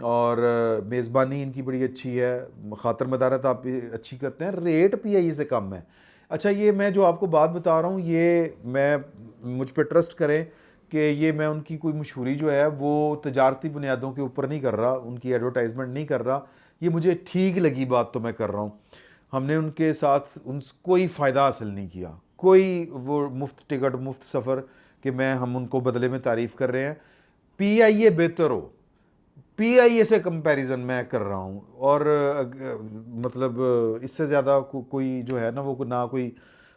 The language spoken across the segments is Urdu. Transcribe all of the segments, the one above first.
اور میزبانی ان کی بڑی اچھی ہے، خاطر مدارت آپ اچھی کرتے ہیں، ریٹ پی آئی اے سے کم ہے۔ اچھا یہ میں جو آپ کو بات بتا رہا ہوں یہ میں مجھ پہ ٹرسٹ کریں کہ یہ میں ان کی کوئی مشہوری جو ہے وہ تجارتی بنیادوں کے اوپر نہیں کر رہا، ان کی ایڈورٹائزمنٹ نہیں کر رہا، یہ مجھے ٹھیک لگی بات تو میں کر رہا ہوں۔ ہم نے ان کے ساتھ کوئی فائدہ حاصل نہیں کیا، کوئی وہ مفت ٹکٹ مفت سفر کہ ہم ان کو بدلے میں تعریف کر رہے ہیں۔ پی آئی اے بہتر ہو، پی آئی اے سے کمپیریزن میں کر رہا ہوں، اور مطلب اس سے زیادہ کوئی جو ہے نا وہ نہ کوئی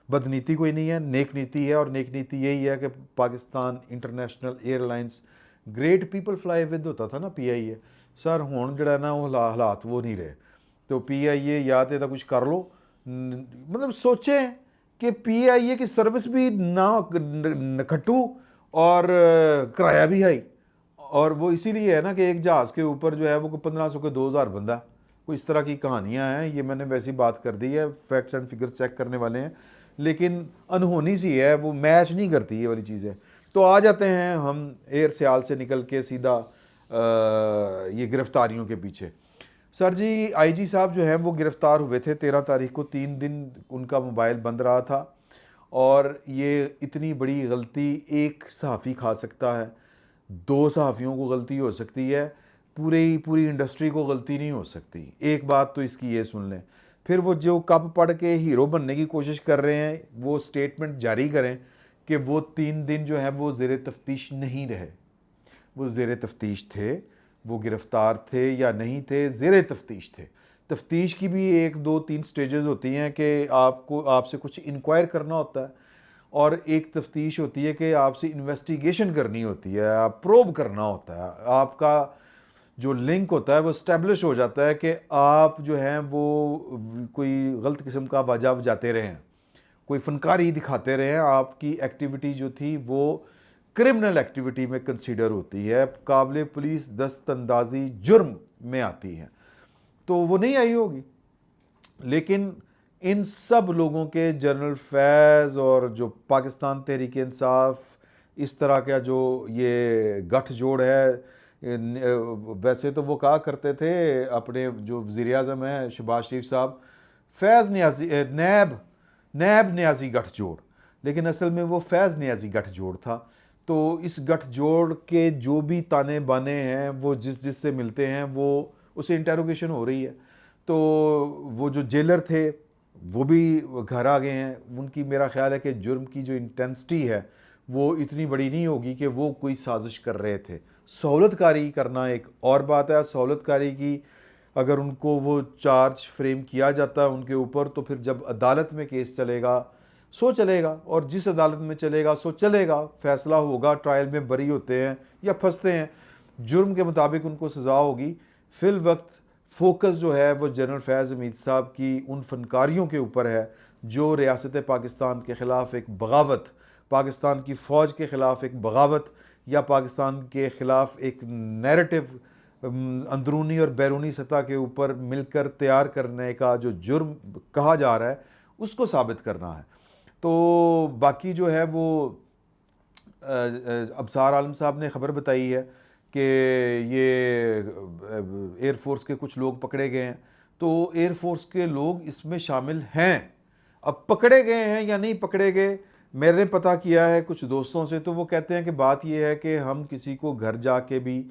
بد نیتی کوئی نہیں ہے، نیک نیتی ہے، اور نیک نیتی یہی ہے کہ Pakistan international air lines great people fly with ہوتا تھا نا پی آئی اے، سر ہون جڑا ہے نا وہ حالات وہ نہیں رہے، تو پی آئی اے یا تو کچھ کر لو، مطلب سوچیں کہ پی آئی اے کی سروس بھی نہ کھٹو اور کرایہ بھی ہائی، اور وہ اسی لیے ہے نا کہ ایک جہاز کے اوپر جو ہے وہ 1500 کے 2000 بندہ، کوئی اس طرح کی کہانیاں ہیں، یہ میں نے ویسی بات کر دی ہے، فیکٹس اینڈ فگر چیک کرنے والے ہیں، لیکن انہونی سی ہے، وہ میچ نہیں کرتی یہ والی چیزیں۔ تو آ جاتے ہیں ہم ایئر سیال سے نکل کے سیدھا یہ گرفتاریوں کے پیچھے۔ سر جی آئی جی صاحب جو ہیں وہ گرفتار ہوئے تھے 13 تاریخ کو، 3 دن ان کا موبائل بند رہا تھا، اور یہ اتنی بڑی غلطی ایک صحافی کھا سکتا ہے، 2 صحافیوں کو غلطی ہو سکتی ہے، پوری انڈسٹری کو غلطی نہیں ہو سکتی۔ ایک بات تو اس کی یہ سن لیں، پھر وہ جو کپ پڑھ کے ہیرو بننے کی کوشش کر رہے ہیں وہ سٹیٹمنٹ جاری کریں کہ وہ 3 دن جو ہے وہ زیر تفتیش نہیں رہے، وہ زیر تفتیش تھے، وہ گرفتار تھے یا نہیں تھے، زیر تفتیش تھے۔ تفتیش کی بھی 1 2 3 سٹیجز ہوتی ہیں کہ آپ سے کچھ انکوائر کرنا ہوتا ہے، اور ایک تفتیش ہوتی ہے کہ آپ سے انویسٹیگیشن کرنی ہوتی ہے، آپ پروب کرنا ہوتا ہے، آپ کا جو لنک ہوتا ہے وہ اسٹیبلش ہو جاتا ہے کہ آپ جو ہیں وہ کوئی غلط قسم کا واجہ جاتے رہے ہیں، کوئی فنکاری دکھاتے رہے ہیں، آپ کی ایکٹیویٹی جو تھی وہ کرمنل ایکٹیویٹی میں کنسیڈر ہوتی ہے، قابل پولیس دست اندازی جرم میں آتی ہے، تو وہ نہیں آئی ہوگی۔ لیکن ان سب لوگوں کے جنرل فیض اور جو پاکستان تحریک انصاف، اس طرح کا جو یہ گٹھ جوڑ ہے، ویسے تو وہ کہا کرتے تھے اپنے جو وزیر اعظم ہیں شہباز شریف صاحب، فیض نیازی نیب نیازی گٹھ جوڑ، لیکن اصل میں وہ فیض نیازی گٹھ جوڑ تھا۔ تو اس گٹھ جوڑ کے جو بھی تانے بانے ہیں وہ جس سے ملتے ہیں وہ اسے انٹیروگیشن ہو رہی ہے، تو وہ جو جیلر تھے وہ بھی گھر آ گئے ہیں، ان کی میرا خیال ہے کہ جرم کی جو انٹینسٹی ہے وہ اتنی بڑی نہیں ہوگی کہ وہ کوئی سازش کر رہے تھے۔ سہولت کاری کرنا ایک اور بات ہے، سہولت کاری کی اگر ان کو وہ چارج فریم کیا جاتا ہے ان کے اوپر، تو پھر جب عدالت میں کیس چلے گا سو چلے گا، اور جس عدالت میں چلے گا سو چلے گا، فیصلہ ہوگا، ٹرائل میں بری ہوتے ہیں یا پھنستے ہیں، جرم کے مطابق ان کو سزا ہوگی۔ فی الوقت فوکس جو ہے وہ جنرل فیض حمید صاحب کی ان فنکاریوں کے اوپر ہے جو ریاست پاکستان کے خلاف ایک بغاوت، پاکستان کی فوج کے خلاف ایک بغاوت، یا پاکستان کے خلاف ایک نیریٹو اندرونی اور بیرونی سطح کے اوپر مل کر تیار کرنے کا جو جرم کہا جا رہا ہے اس کو ثابت کرنا ہے۔ تو باقی جو ہے وہ ابصار عالم صاحب نے خبر بتائی ہے کہ یہ ایئر فورس کے کچھ لوگ پکڑے گئے ہیں، تو ایئر فورس کے لوگ اس میں شامل ہیں، اب پکڑے گئے ہیں یا نہیں پکڑے گئے، میں نے پتہ کیا ہے کچھ دوستوں سے، تو وہ کہتے ہیں کہ بات یہ ہے کہ ہم کسی کو گھر جا کے بھی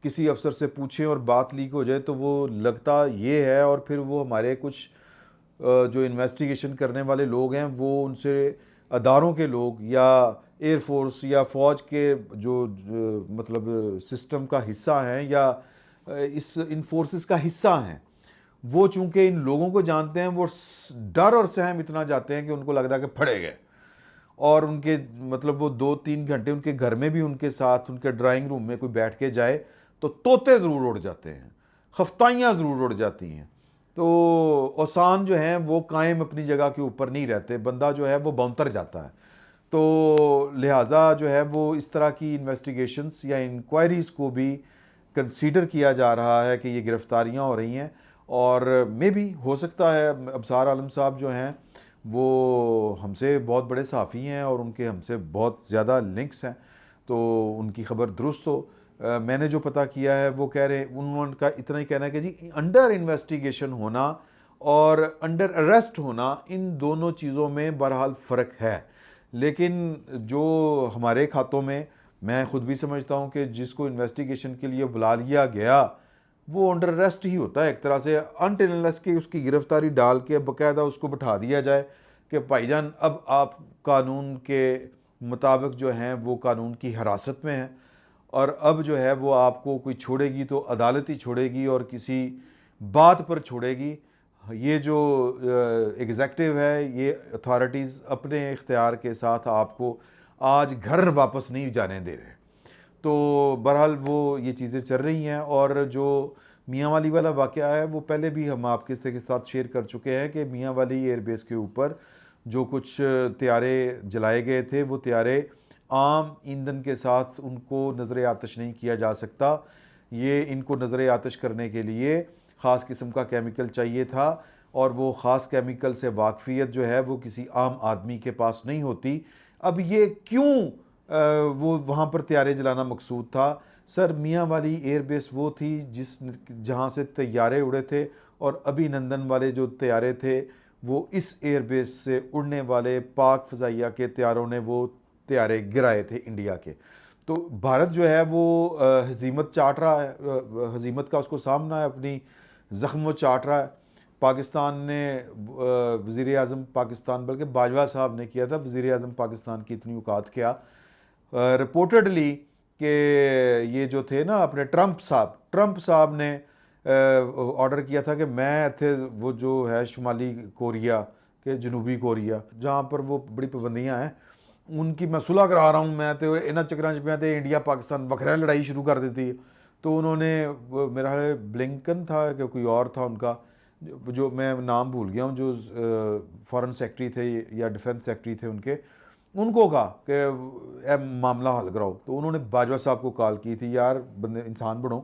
کسی افسر سے پوچھیں اور بات لیک ہو جائے تو وہ لگتا یہ ہے، اور پھر وہ ہمارے کچھ جو انویسٹیگیشن کرنے والے لوگ ہیں وہ ان سے اداروں کے لوگ یا ایئر فورس یا فوج کے جو مطلب سسٹم کا حصہ ہیں یا ان فورسز کا حصہ ہیں، وہ چونکہ ان لوگوں کو جانتے ہیں، وہ ڈر اور سہم اتنا جاتے ہیں کہ ان کو لگتا ہے کہ پھڑے گئے، اور ان کے مطلب وہ 2 3 گھنٹے ان کے گھر میں بھی ان کے ساتھ ان کے ڈرائنگ روم میں کوئی بیٹھ کے جائے تو طوطے ضرور اڑ جاتے ہیں، خفتائیاں ضرور اڑ جاتی ہیں، تو اوسان جو ہیں وہ قائم اپنی جگہ کے اوپر نہیں رہتے، بندہ جو ہے وہ بونتر جاتا ہے، تو لہٰذا جو ہے وہ اس طرح کی انویسٹیگیشنز یا انکوائریز کو بھی کنسیڈر کیا جا رہا ہے کہ یہ گرفتاریاں ہو رہی ہیں، اور میں بھی ہو سکتا ہے ابصار عالم صاحب جو ہیں وہ ہم سے بہت بڑے صحافی ہیں اور ان کے ہم سے بہت زیادہ لنکس ہیں، تو ان کی خبر درست ہو. میں نے جو پتہ کیا ہے وہ کہہ رہے ہیں, انہوں کا اتنا ہی کہنا ہے کہ جی انڈر انویسٹیگیشن ہونا اور انڈر اریسٹ ہونا, ان دونوں چیزوں میں بہرحال فرق ہے. لیکن جو ہمارے کھاتوں میں خود بھی سمجھتا ہوں کہ جس کو انویسٹیگیشن کے لیے بلا لیا گیا وہ انڈر اریسٹ ہی ہوتا ہے ایک طرح سے, انٹل انلیس کہ اس کی گرفتاری ڈال کے باقاعدہ اس کو بٹھا دیا جائے کہ بھائی جان اب آپ قانون کے مطابق جو ہیں وہ قانون کی حراست میں ہیں, اور اب جو ہے وہ آپ کو کوئی چھوڑے گی تو عدالت ہی چھوڑے گی اور کسی بات پر چھوڑے گی. یہ جو ایگزیکٹو ہے, یہ اتھارٹیز اپنے اختیار کے ساتھ آپ کو آج گھر واپس نہیں جانے دے رہے. تو بہرحال وہ یہ چیزیں چل رہی ہیں. اور جو میاں والی والا واقعہ ہے وہ پہلے بھی ہم آپ کے ساتھ شیئر کر چکے ہیں کہ میاں والی ایئر بیس کے اوپر جو کچھ طیارے جلائے گئے تھے وہ طیارے عام ایندھن کے ساتھ ان کو نظر آتش نہیں کیا جا سکتا. یہ ان کو نظر آتش کرنے کے لیے خاص قسم کا کیمیکل چاہیے تھا, اور وہ خاص کیمیکل سے واقفیت جو ہے وہ کسی عام آدمی کے پاس نہیں ہوتی. اب یہ کیوں وہ وہاں پر طیارے جلانا مقصود تھا؟ سر, میاں والی ایئر بیس وہ تھی جہاں سے طیارے اڑے تھے, اور ابھی نندن والے جو طیارے تھے وہ اس ایئر بیس سے اڑنے والے پاک فضائیہ کے طیاروں نے وہ طیارے گرائے تھے انڈیا کے. تو بھارت جو ہے وہ ہزیمت چاٹ رہا ہے, ہزیمت کا اس کو سامنا ہے, اپنی زخم وہ چاٹ رہا ہے. پاکستان نے وزیر اعظم پاکستان, بلکہ باجوہ صاحب نے کیا تھا, وزیر اعظم پاکستان کی اتنی اوقات کیا رپورٹڈلی کہ یہ جو تھے نا اپنے ٹرمپ صاحب نے آرڈر کیا تھا کہ میں تھے وہ جو ہے شمالی کوریا کہ جنوبی کوریا جہاں پر وہ بڑی پابندیاں ہیں ان کی میں صلح کرا رہا ہوں, میں تو انہاں چکراں چ پیا تے انڈیا پاکستان وکھرا لڑائی شروع کر دیتی ہے. تو انہوں نے میرا خیال بلنکن تھا کہ کوئی اور تھا ان کا, جو میں نام بھول گیا ہوں, جو فارن سیکٹری تھے یا ڈیفنس سیکٹری تھے ان کے, ان کو کہا کہ اے معاملہ حل کراؤ. تو انہوں نے باجوہ صاحب کو کال کی تھی, یار بندے انسان بنو,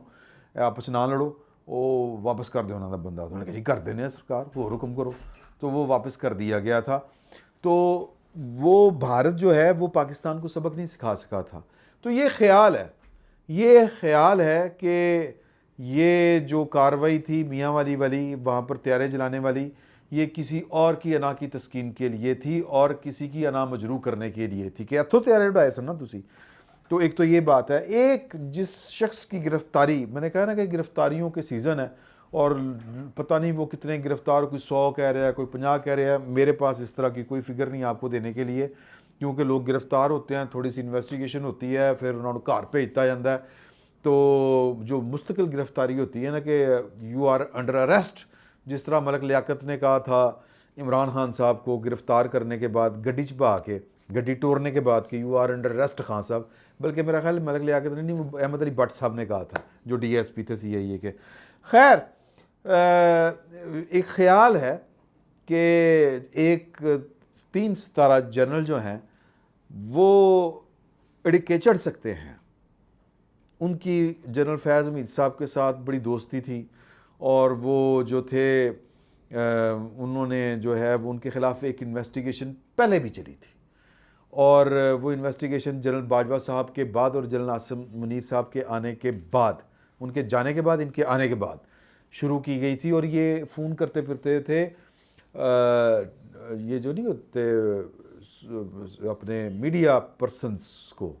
آپس نہ لڑو, وہ واپس کر دو انہوں نے بندہ. انہوں نے کہا جی کر دینے سرکار, وہ حکم کرو. تو وہ واپس کر دیا گیا تھا. تو وہ بھارت جو ہے وہ پاکستان کو سبق نہیں سکھا سکا تھا. تو یہ خیال ہے کہ یہ جو کاروائی تھی میاں والی وہاں پر طیارے جلانے والی, یہ کسی اور کی انا کی تسکین کے لیے تھی اور کسی کی انا مجروح کرنے کے لیے تھی کہ اتھو طیارے اڑائے سن نا تسی. تو ایک تو یہ بات ہے. ایک جس شخص کی گرفتاری, میں نے کہا نا کہ گرفتاریوں کے سیزن ہے اور پتہ نہیں وہ کتنے گرفتار, کوئی 100 کہہ رہا ہے, کوئی 50 کہہ رہا ہے. میرے پاس اس طرح کی کوئی فگر نہیں آپ کو دینے کے لیے, کیونکہ لوگ گرفتار ہوتے ہیں, تھوڑی سی انویسٹیگیشن ہوتی ہے, پھر انہوں نے گھر بھیجتا جاتا ہے. تو جو مستقل گرفتاری ہوتی ہے نا کہ یو آر انڈر اریسٹ, جس طرح ملک لیاقت نے کہا تھا عمران خان صاحب کو گرفتار کرنے کے بعد گڈی چبا کے, گڈی ٹورنے کے بعد کہ you are under arrest Khan صاحب, بلکہ میرا خیال ملک لیاقت نے نہیں, وہ احمد علی بٹ صاحب نے کہا تھا جو ڈی ایس پی تھے CIA کے. خیر, ایک خیال ہے کہ ایک 3 ستارہ جنرل جو ہیں وہ اڑکے چڑھ سکتے ہیں. ان کی جنرل فیض حمید صاحب کے ساتھ بڑی دوستی تھی, اور وہ جو تھے انہوں نے جو ہے وہ ان کے خلاف ایک انویسٹیگیشن پہلے بھی چلی تھی, اور وہ انویسٹیگیشن جنرل باجوہ صاحب کے بعد اور جنرل عاصم منیر صاحب کے آنے کے بعد, ان کے جانے کے بعد, ان کے آنے کے بعد شروع کی گئی تھی. اور یہ فون کرتے پھرتے تھے, یہ جو نہیں ہوتے اپنے میڈیا پرسنس کو,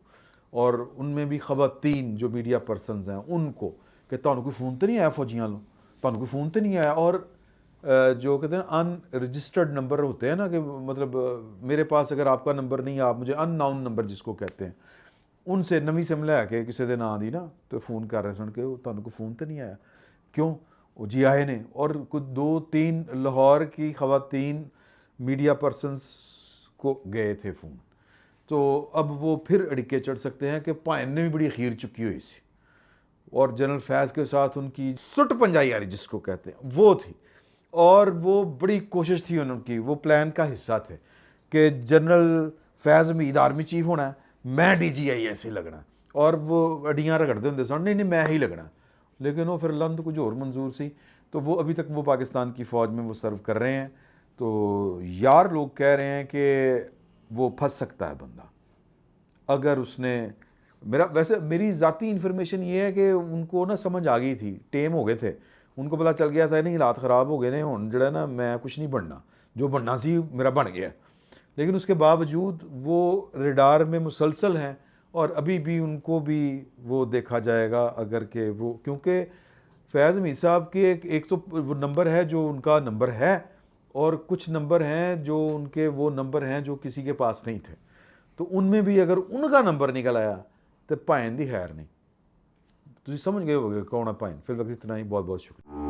اور ان میں بھی خواتین جو میڈیا پرسنز ہیں ان کو, کہ تانوں کوئی فون تو نہیں آیا فوجیاں لو, تانوں کوئی فون تو نہیں آیا. اور جو کہتے ہیں ان رجسٹرڈ نمبر ہوتے ہیں نا, کہ مطلب میرے پاس اگر آپ کا نمبر نہیں, آپ مجھے ان ناؤن نمبر جس کو کہتے ہیں, ان سے نویں سم لے کے کسی دن آدھی نا تو فون کر رہے سن کے تانوں کوئی فون تو نہیں آیا, کیوں وہ جی آئے نے. اور کچھ 2-3 لاہور کی خواتین میڈیا پرسنز کو گئے تھے فون. تو اب وہ پھر اڑکے چڑھ سکتے ہیں کہ پائن نے بھی بڑی خیر چکی ہوئی سی, اور جنرل فیض کے ساتھ ان کی سٹ پنجائی آ رہی جس کو کہتے ہیں وہ تھی, اور وہ بڑی کوشش تھی ان کی, وہ پلان کا حصہ تھے کہ جنرل فیض حمید آرمی چیف ہونا ہے, میں DGI ایسے لگنا ہے, اور وہ اڈیاں رگڑتے ہوتے سن نہیں میں ہی لگنا. لیکن وہ پھر اللہ تو کچھ اور منظور سی, تو وہ ابھی تک وہ پاکستان کی فوج میں وہ سرو کر رہے ہیں. تو یار لوگ کہہ رہے ہیں کہ وہ پھنس سکتا ہے بندہ اگر اس نے میرا ویسے میری ذاتی انفارمیشن یہ ہے کہ ان کو نا سمجھ آ گئی تھی, ٹیم ہو گئے تھے, ان کو پتہ چل گیا تھا نہیں حالات خراب ہو گئے نے, ہن جڑا نا میں کچھ نہیں بننا, جو بننا سی میرا بن گیا. لیکن اس کے باوجود وہ ریڈار میں مسلسل ہیں, اور ابھی بھی ان کو بھی وہ دیکھا جائے گا اگر کہ وہ, کیونکہ فیاض حمید صاحب کے ایک تو وہ نمبر ہے جو ان کا نمبر ہے, اور کچھ نمبر ہیں جو ان کے وہ نمبر ہیں جو کسی کے پاس نہیں تھے, تو ان میں بھی اگر ان کا نمبر نکل آیا تو بھائن دی خیر نہیں. تسی سمجھ گئے ہوگے کون ہے بھائن. فی الوقت اتنا ہی, بہت بہت شکریہ.